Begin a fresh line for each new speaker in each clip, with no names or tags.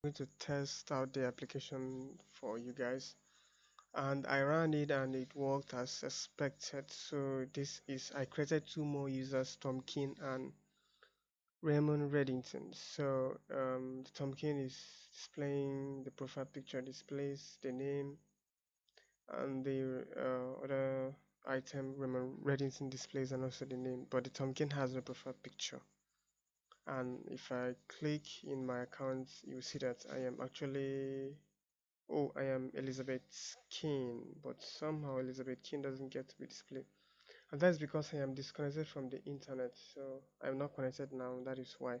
going to test out the application for you guys, and I ran it and it worked as expected. So this is, I created two more users, Tom King and Raymond Reddington. So the Tom King is displaying the profile picture, displays the name, and the other item, Raymond Reddington, displays and also the name, but the Tom King has no profile picture. And if I click in my account, you see that I am actually, oh, I am Elizabeth King, but somehow Elizabeth King doesn't get to be displayed. And that's because I am disconnected from the internet, so I'm not connected now, that is why.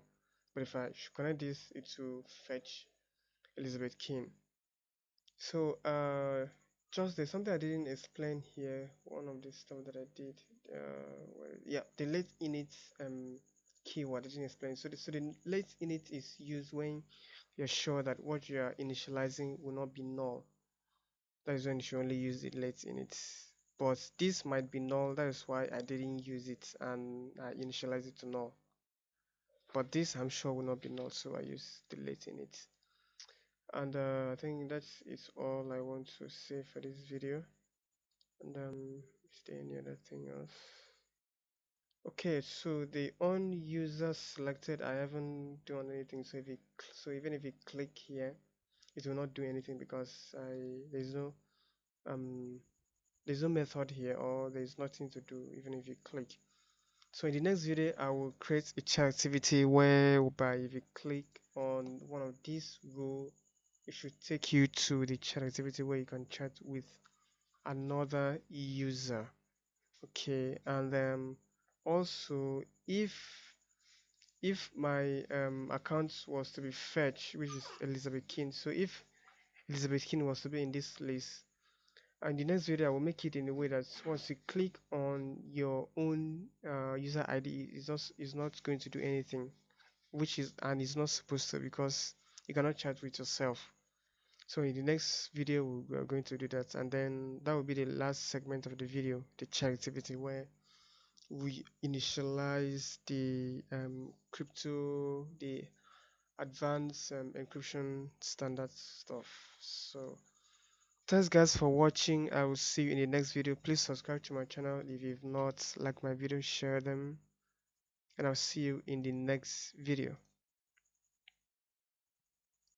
But if I should connect this, it will fetch Elizabeth King. So just there's something I didn't explain here. One of the stuff that I did, yeah, the late init keyword I didn't explain. So the late init is used when you're sure that what you are initializing will not be null. That is when you should only use the late init. But this might be null. That is why I didn't use it and I initialize it to null. But this I'm sure will not be null, so I use the late init. And I think that is all I want to say for this video. And is there any other thing else? Okay, so the on user selected, I haven't done anything. So even if you click here, it will not do anything because um there's no method here, or there's nothing to do even if you click. So in the next video, I will create a chat activity whereby if you click on one of these row, it should take you to the chat activity where you can chat with another user. Okay, and also if my account was to be fetched, which is Elizabeth King, so if Elizabeth King was to be in this list, and the next video I will make it in a way that once you click on your own user ID, it's not going to do anything, which is, and it's not supposed to, because you cannot chat with yourself. So in the next video we are going to do that, and then that will be the last segment of the video, the chat activity, where we initialize the the advanced encryption standard stuff. So thanks guys for watching. I will see you in the next video. Please subscribe to my channel if you've not. Like my video, share them, and I'll see you in the next video.